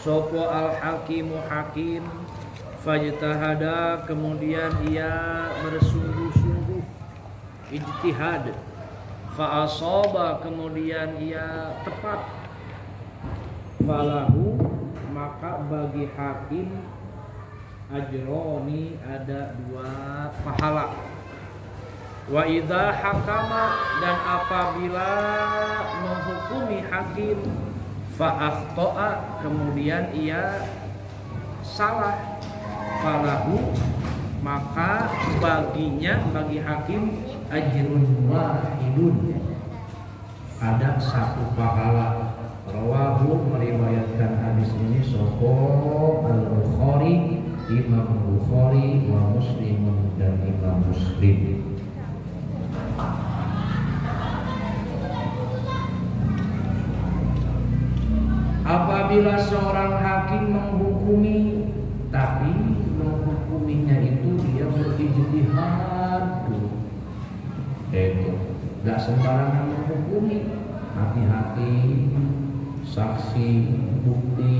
sopo al hakimu hakim, fajtahada kemudian ia bersungguh-sungguh ijtihad, fa asaba kemudian ia tepat, falahu maka bagi hakim ajroni ada 2 pahala. Wa idza hakama dan apabila menghukumi hakim, fa akhta'a kemudian ia salah, falahu maka baginya bagi hakim ajrun wahidun ada 1 pahala. Rawahu meriwayatkan hadis ini sahih Al-Bukhari, Imam Bukhari wa Muslimun dan Imam Muslim. Apabila seorang hakim menghukumi, tapi menghukuminya itu dia berijtihad, nggak sembarangan menghukumi, hati-hati, saksi, bukti,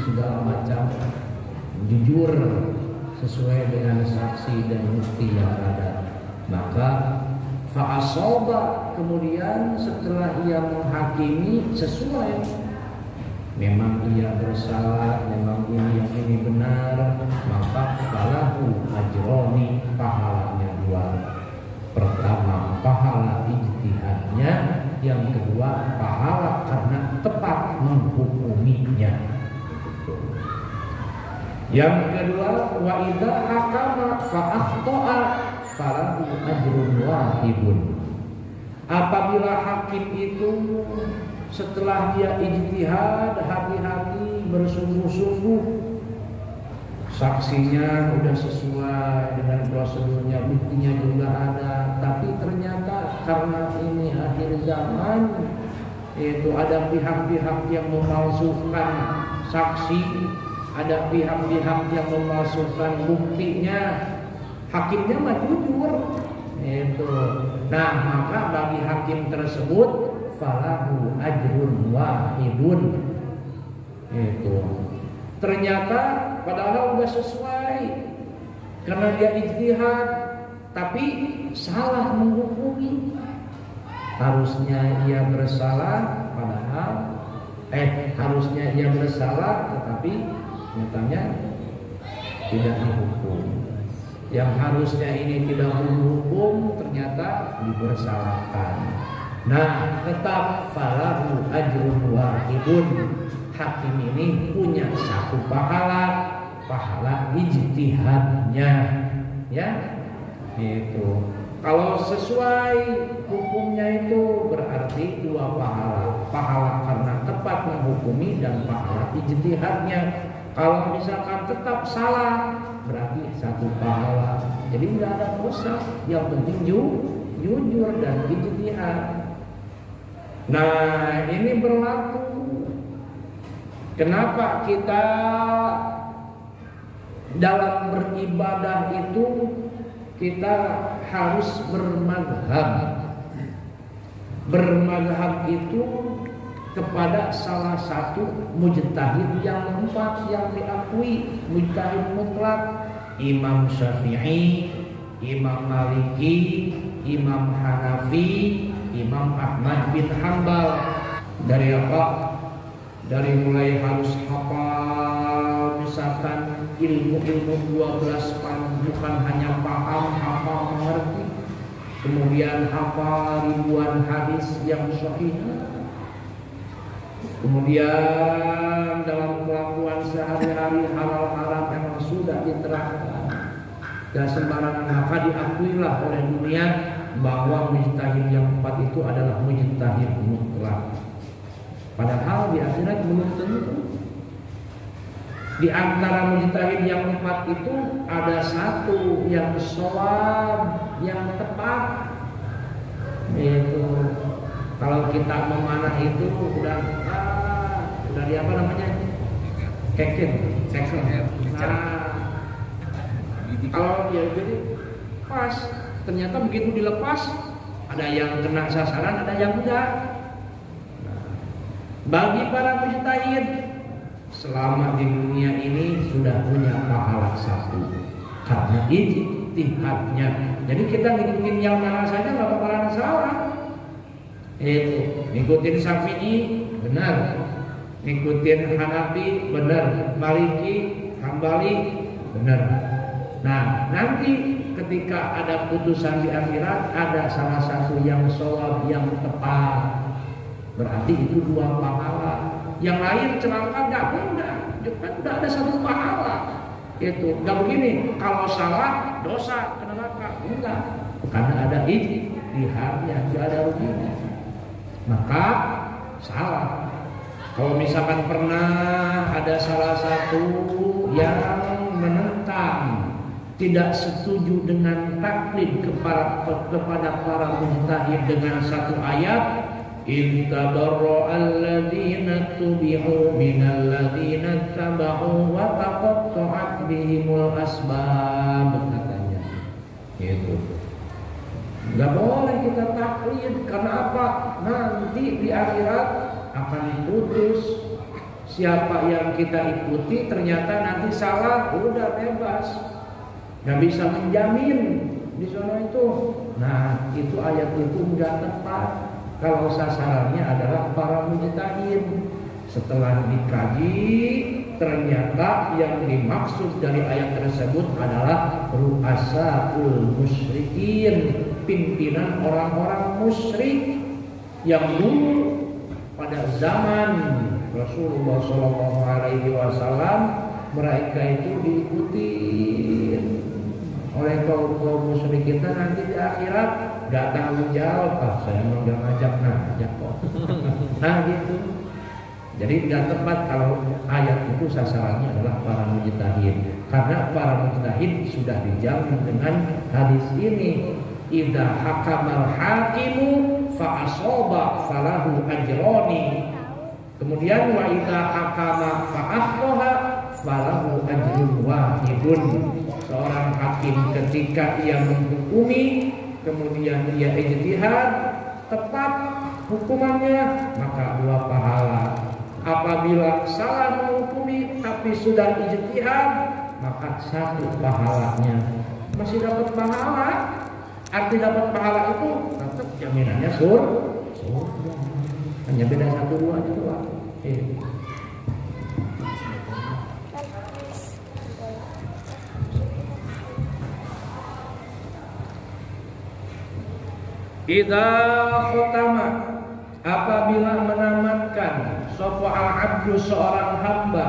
segala macam jujur sesuai dengan saksi dan bukti yang ada. Maka fa'asoba kemudian setelah ia menghakimi sesuai, memang ia bersalah, memang ini benar, maka falahu ajroni pahalanya 2. Pertama pahala ijtihadnya, yang kedua pahala karena tepat menghukuminya. Yang kedua wa idza hakama fa akhta'a falahu ajrun wahidun. Apabila hakim itu setelah dia ijtihad, hati-hati, bersungguh-sungguh, saksinya udah sesuai dengan prosedurnya, buktinya juga ada, tapi ternyata karena ini akhir zaman, itu ada pihak-pihak yang memalsukan saksi, ada pihak-pihak yang memalsukan buktinya, hakimnya mah jujur. Itu. Nah, maka bagi hakim tersebut falahu ajrun wahidun. Itu. Ternyata padahal udah sesuai karena dia ijtihad, tapi salah menghukumi. Harusnya ia bersalah, padahal harusnya ia bersalah, tetapi nyatanya tidak dihukum. Yang harusnya ini tidak dihukum ternyata dibersalahkan. Nah, tetap falahu ajrun wahidun. Hakim ini punya 1 pahala, pahala ijtihadnya, ya. Itu. Kalau sesuai hukumnya itu berarti 2 pahala, pahala karena tepat menghukumi dan pahala ijtihadnya. Kalau misalkan tetap salah, berarti 1 pahala. Jadi tidak ada dosa, yang penting jujur dan ijtihad. Nah, ini berlaku. Kenapa kita dalam beribadah itu kita harus bermadhab? Bermadhab itu kepada salah satu mujtahid yang 4 yang diakui, mujtahid mutlak. Imam Syafi'i, Imam Maliki, Imam Hanafi, Imam Ahmad bin Hanbal. Dari apa? Dari mulai harus hafal misalkan ilmu-ilmu 12 bukan hanya paham, hafal, mengerti. Kemudian hafal ribuan hadis yang sahih. Kemudian dalam kelakuan sehari-hari halal haram yang sudah diterapkan. Dan sembarangan maka diakuilah oleh dunia bahwa mujtahid yang 4 itu adalah mujtahid mutlak. Padahal di akhirat belum tentu. Di antara mujtahid yang 4 itu ada 1 yang shawab, yang tepat. Itu kalau kita memanah itu udah di apa namanya? Keken. Nah, kalau dia jadi pas, ternyata begitu dilepas ada yang kena sasaran, ada yang enggak. Bagi para mujtahid selama di dunia ini sudah punya pahala 1 karena ijtihadnya. Jadi kita ngikutin yang mana saja nggak bakalan salah. Itu ngikutin Syafi'i benar, ngikutin Hanafi benar, Maliki, Hambali benar. Nah, nanti ketika ada putusan di akhirat ada salah satu yang shawab, yang tepat, berarti itu 2 pahala. Yang lain celaka enggak ada 1 pahala. Itu enggak begini, kalau salah dosa kena neraka, enggak, karena ada ijtihadnya, enggak ada ruginya. Maka salah. Kalau misalkan pernah ada salah satu yang menentang, tidak setuju dengan taklid kepada para mujtahid dengan 1 ayat, in tabarra alladziina tubi'u minal ladziina taba'u wa taqatta'at bihimul asbab, katanya. Gitu. Enggak boleh kita taklid, karena apa? Nanti di akhirat akan diputus. Siapa yang kita ikuti ternyata nanti salah, udah bebas. Nggak bisa menjamin di sana itu. Nah, itu ayat itu enggak tepat kalau sasarannya adalah para mujtahid. Setelah dikaji, ternyata yang dimaksud dari ayat tersebut adalah ru'asaul musyrikin, pimpinan orang-orang musyrik yang dulu pada zaman Rasulullah SAW mereka itu diikuti oleh kaum musyrik. Kita nanti di akhirat gak tanggung jawab, saya mau ngajak kok. Nah gitu. Jadi tidak tepat kalau ayat itu sasarannya adalah para mujtahid, karena para mujtahid sudah dijamin dengan hadis ini. Idza hakamal hakimu fa asaba falahu ajroni. Kemudian wa idza hakama fa akhtaha falahu ajrun wahidun. Seorang hakim ketika ia menghukumi kemudian ia ijtihad tepat hukumannya, maka 2 pahala. Apabila salah menghukumi tapi sudah ijtihad, maka 1 pahalanya. Masih dapat pahala. Arti dapat pahala itu tetap jaminannya surga. Hanya beda 1-2 itu lah. Idza khutama, apabila menamatkan sapa al-abdu seorang hamba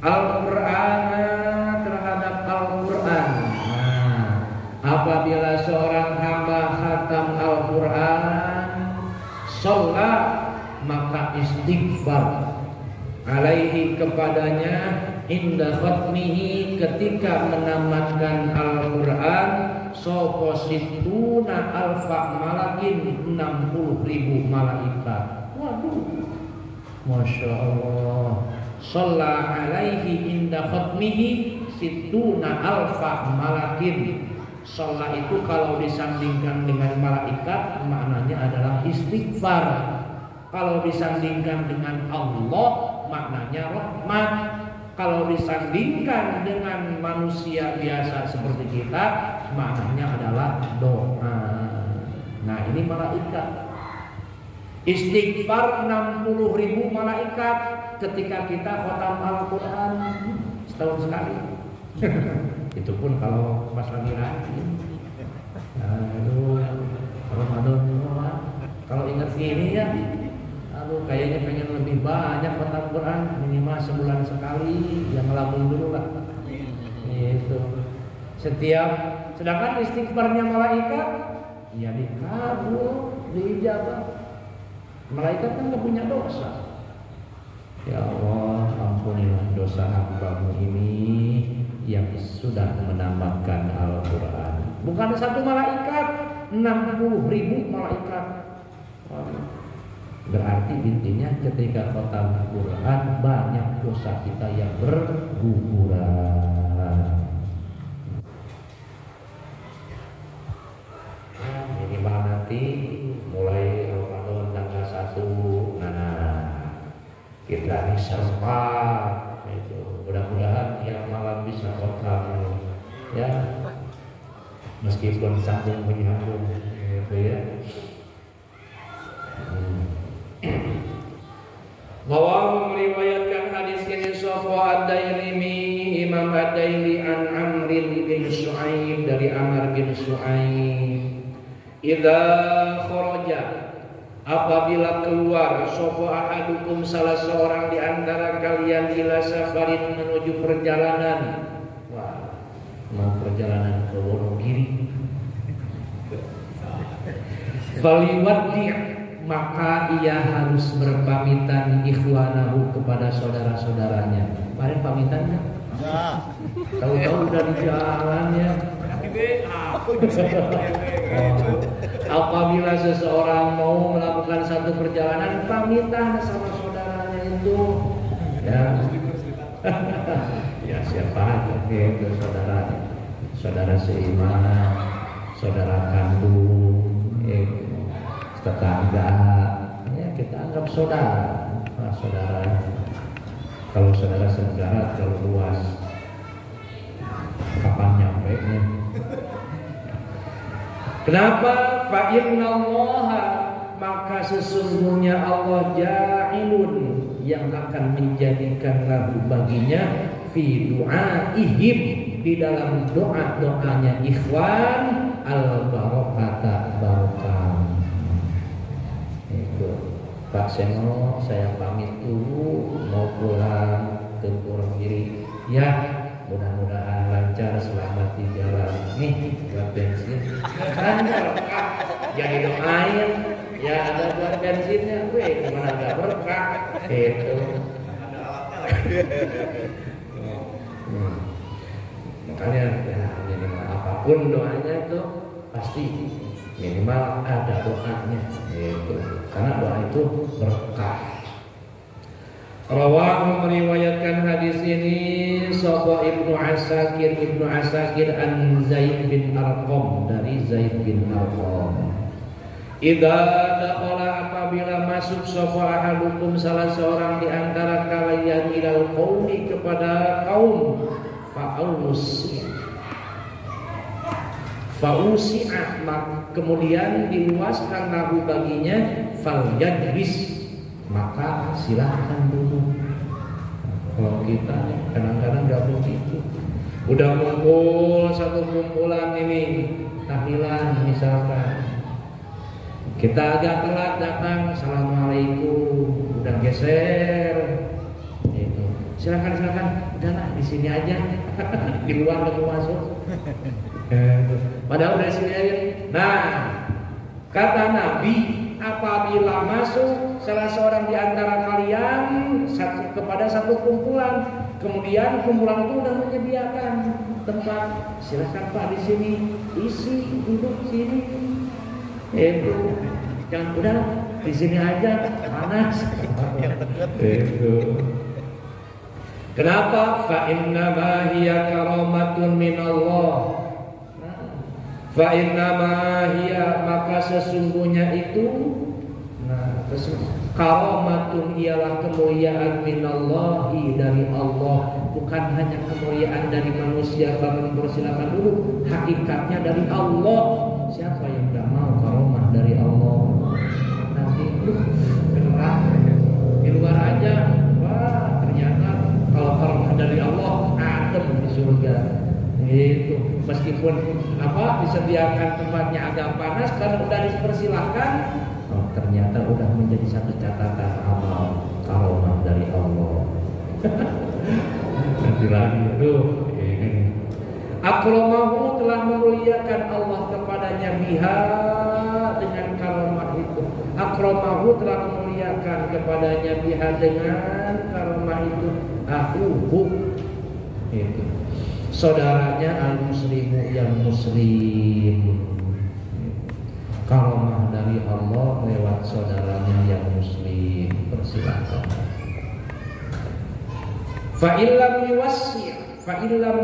Al-Qur'an, terhadap Al-Qur'an. Nah, apabila seorang hamba khatam Al-Qur'an, sholat, maka istighfar alaihi kepadanya inda khatmihi, ketika menamatkan Al-Qur'an, sopo situna alfa malakin, 60.000 malaikat. Waduh, Masya Allah. Shalla alaihi inda khatmihi situna alfa malakin. Shalla itu kalau disandingkan dengan malaikat maknanya adalah istighfar. Kalau disandingkan dengan Allah maknanya rahmat. Kalau disandingkan dengan manusia biasa seperti kita, maknanya adalah doa. Nah, ini malaikat. Istighfar 60.000 malaikat ketika kita khatam Al-Quran setahun sekali. Itu pun kalau pas lagi rajin. Aduh, Ramadan, kalau ingat ini ya, aduh kayaknya pengen lebih banyak khatam Quran, minimal sebulan sekali, yang ngelamun dulu lah. Itu setiap, sedangkan istighfarnya malaikat ya dikabul, diijabah. Malaikat kan gak punya dosa. Ya Allah, ampunilah dosa hamba-Mu ini yang sudah menamatkan Al-Quran. Bukan 1 malaikat, 60.000 malaikat. Berarti intinya ketika khatam Al-Quran banyak dosa kita yang berguguran. Minimal nanti mulai Ramadan tanggal 1, nah kita diserpa ya, meskipun sambung menyambung gitu ya. Bahwa meriwayatkan hadis ini sahih Ad-Dailimi, Imam Ad-Daili an Amr bin Shu'aib, dari Amr bin Shu'aib, idza kharaja, apabila keluar, sapa ahadukum, salah seorang di antara kalian, ila safarin, menuju perjalanan. Wah, mau perjalanan ke Wonogiri, faliwaddi', maka ia harus berpamitan ikhwanahu, kepada saudara-saudaranya. Kemarin pamitannya? Tahu-tahu udah di jalan ya. Apabila seseorang mau melakukan satu perjalanan, pamitan sama saudaranya itu. Ya, ya siapa aja itu saudaranya, saudara seiman, saudara kandung, tetangga, ya kita anggap saudara. Nah, saudara, kalau saudara senegara terlalu luas, kapan nyampe nya? Kenapa? Fa innallaha, maka sesungguhnya Allah ja'ilun, yang akan menjadikan lahu baginya, fi du'aihim, di dalam doa-doanya ikhwan, al barokata, barokah. Pak Seno, saya pamit dulu, mau pulang ke Wonogiri. Ya, mudah-mudahan lancar, selamat di jalan. Nih, buat bensin. Kan berkah, jadi doain. Ya ada buat bensinnya, gue kemana gak berkah. Itu. Makanya ya, minimal apapun doanya itu pasti minimal ada doanya gitu. Karena doa itu berkah. Rawahu, meriwayatkan hadis ini sahaba Ibnu Asakir an Zaid bin Arqam, dari Zaid bin Arqam. Idza dakhala, apabila masuk sapa ahadukum, salah seorang di antara kalian, ilal qaumi, kepada kaum, fausi'ah, kemudian diluaskan lahu baginya, falyajlis, maka silahkan dulu. Kalau kita kadang-kadang nggak begitu, udah ngumpul satu kumpulan ini tahlilan misalkan, kita agak telat datang, assalamualaikum, udah geser, itu silakan, udahlah di sini aja, di luar nggak mau masuk. Padahal udah sini aja. Nah, kata Nabi, apabila masuk salah seorang di antara kalian kepada satu kumpulan, kemudian kumpulan itu udah menyediakan tempat, silakan Pak di sini, isi, duduk sini. Itu jangan udah di sini aja, panas. Itu. Kenapa? Fa inna ma hiya karamatun minallah. Fa inna ma hiya, maka sesungguhnya itu, karamatun, ialah kemuliaan minallahi, dari Allah, bukan hanya kemuliaan dari manusia. Kalau mempersilakan dulu, hakikatnya dari Allah. Siapa yang tidak mau karamah dari Allah? Nanti beneran di luar aja, wah ternyata kalau karamah dari Allah adem di surga. Itu meskipun disediakan tempatnya agak panas, karena udah dipersilahkan, ternyata udah menjadi satu catatan amal karamah dari Allah. Nanti lagi tuh ini akramahu, telah memuliakan Allah kepadanya, biha, dengan karamah itu. Akramahu, telah memuliakan kepadanya, biha, dengan karamah itu, akhuhu, itu saudaranya, al-muslimu, yang muslim. Karamah dari Allah lewat saudaranya yang muslim, persilakan. Fa'illam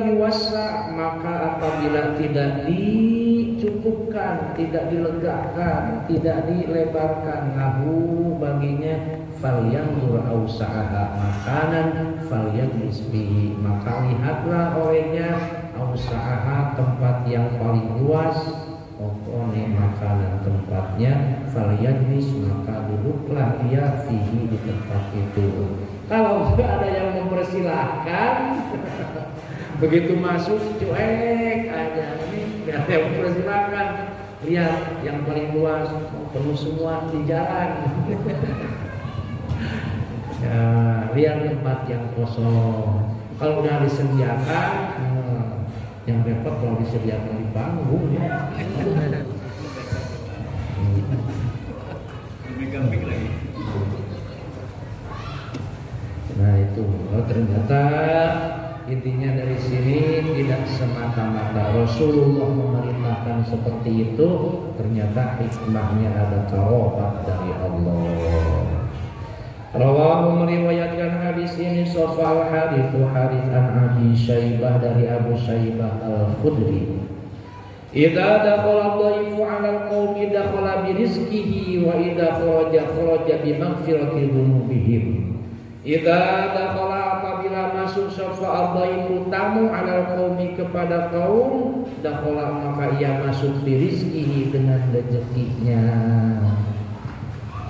yuwassa, maka apabila tidak dicukupkan, tidak dilegakan, tidak dilebarkan, lahu, baginya, falyanzur ausaha makanan falyajlis bihi, maka lihatlah olehnya ausaha tempat yang paling luas, pokoknya makanan tempatnya, falyajlis maka duduklah dia fihi di tempat itu. Kalau sudah ada yang mempersilahkan, begitu masuk cuek aja, ini nggak ada yang mempersilahkan. Lihat yang paling luas, penuh semua di jalan. Ya, lihat tempat yang kosong. Kalau udah disediakan, yang repot kalau disediakan di panggung ya. Nah itu, ternyata intinya dari sini tidak semata-mata Rasulullah memerintahkan seperti itu, ternyata hikmahnya ada karobat dari Allah. Rawahu meriwayatkan hadis ini Sofal hadithu hadits an Abi Syaibah dari Abu Syaibah Al-Khudri. Idza dakhala dhaifu 'ala al-qaumi dakhala bi rizqihi wa idza kharaja bi maghfirati dzunubihim. Idza dakhala apabila masuk syafa dhaifu tamu 'ala al-qaumi kepada kaum, dakhala maka ia masuk bi rizqihi dengan rezekinya.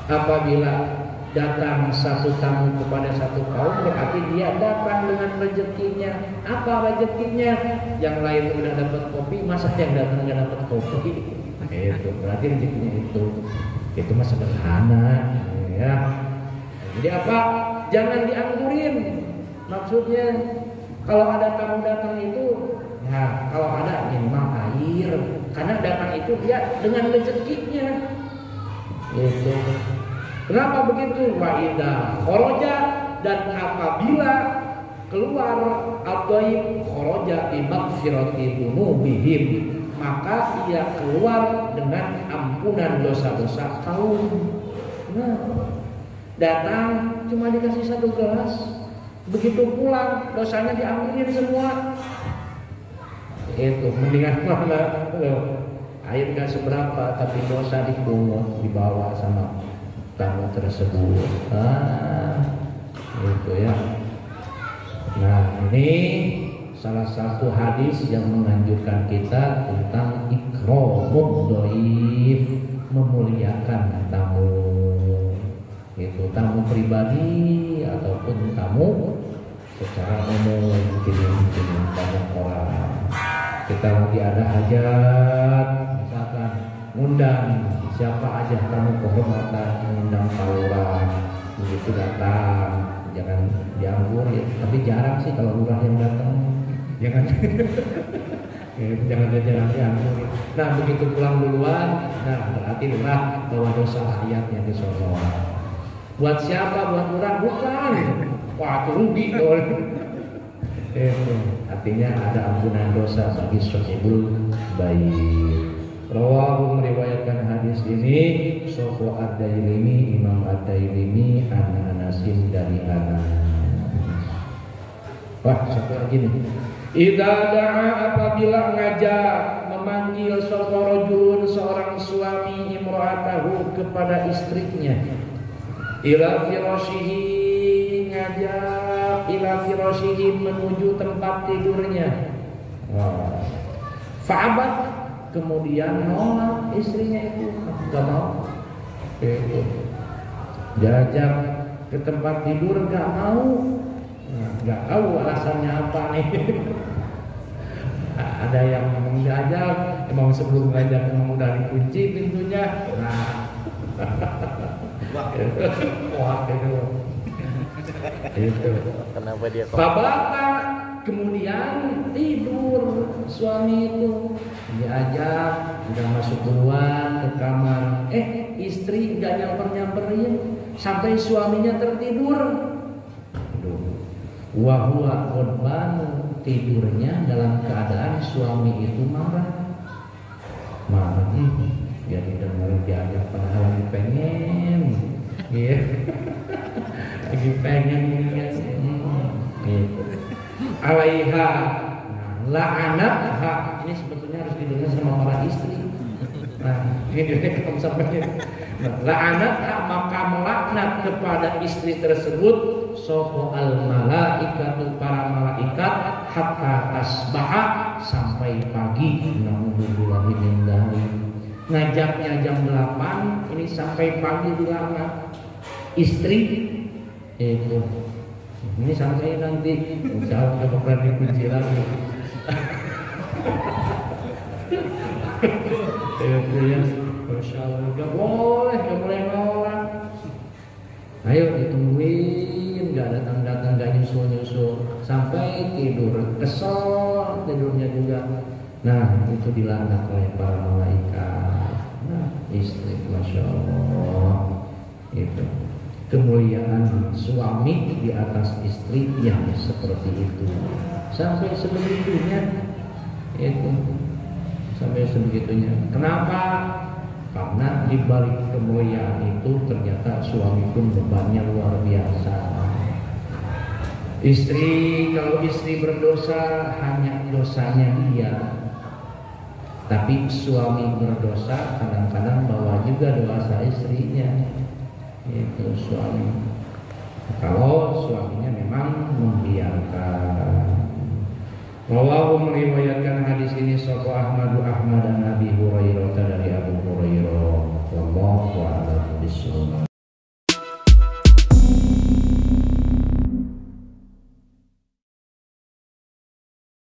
Apabila datang satu tamu kepada satu kaum, berarti dia datang dengan rezekinya. Apa rezekinya? Yang lain udah dapat kopi, masa yang datang nggak dapat kopi? Itu berarti rezekinya itu mah sederhana, ya. Jadi apa? Jangan dianggurin. Maksudnya kalau ada tamu datang itu, ya kalau ada minimal air, karena datang itu dia dengan rezekinya. Itu. Kenapa begitu? Wa idza kharaja, dan apabila keluar ad-dhaif kharaja bi maghfirati dzunubihim, maka ia keluar dengan ampunan dosa-dosa kaum. Nah, datang cuma dikasih satu gelas, begitu pulang dosanya diambilin semua. Itu mendingan mana? Air gak seberapa, tapi dosa dipungut dibawa sama tamu tersebut. Itu ya. Nah, ini salah satu hadis yang menganjurkan kita tentang ikramud dhaif, memuliakan tamu. Itu tamu pribadi ataupun tamu secara umum, mungkin banyak orang. Kita lagi ada hajat, misalkan undang siapa aja tamu kehormatan, mengundang tawuran, begitu datang, jangan dianggur ya. Tapi jarang sih kalau lurah yang datang, jangan jangan dianggur. Nah begitu pulang duluan, nah berarti lurah bawa dosa rakyatnya di sono. Buat siapa? Buat lurah? Bukan. Wah itu rugi dong. Artinya ada ampunan dosa bagi sahibul baik. Rawahu meriwayatkan hadis ini Sofo Ad-Dailimi, Imam Ad-Dailimi, Anasin dari Anas. Wah, satu lagi nih. Idza da'a, apabila ngajak, memanggil sapa rajulun, seorang suami, imra'atahu, kepada istrinya. Ila firashihi, ngajak ila firashihi, menuju tempat tidurnya. Fa'abat, kemudian nolak istrinya itu, nggak mau. Itu diajak ke tempat tidur nggak mau, nggak tahu alasannya apa nih. Ada yang memang diajak, emang sebelum ngajak memang udah dikunci pintunya. Nah, wah itu. Kenapa dia? Fabata, kemudian tidur suami itu, diajak, udah masuk duluan ke kamar, istri nggak nyamperin sampai suaminya tertidur. Wahwa korban, tidurnya dalam keadaan suami itu marah. Jadi dengar diajak padahal lagi pengen, iya, lagi pengen gitu. Alaiha, la'anatha, ini sebetulnya harus didengar sama para istri. Nah, ini dia kamu sampaikan. La'anatha, maka melaknat kepada istri tersebut sopo al malaikatu para malaikat hatta tasbaha sampai pagi. Naudzubillah min dzalik. Ngajaknya jam 8 ini sampai pagi dilarang. Istri itu ini sampai nanti jauh ke berani kunci lagi. Itu ya, Masya Allah, gak boleh nolak. Ayo ditungguin, gak datang-datang, gak nyusul sampai tidur, kesel tidurnya juga. Nah itu dilaknat oleh para malaikat. Nah istri, Masya Allah, itu kemuliaan suami di atas istri yang seperti itu sampai sebegitunya, itu sampai sebegitunya. Kenapa? Karena di balik kemuliaan itu ternyata suami pun bebannya luar biasa. Kalau istri berdosa hanya dosanya dia, tapi suami berdosa kadang-kadang bawa juga dosa istrinya. Itu suami. Kalau suaminya memang membiarkan. Rawahu meriwayatkan hadis ini sahih Ahmad dan Abi Hurairah dari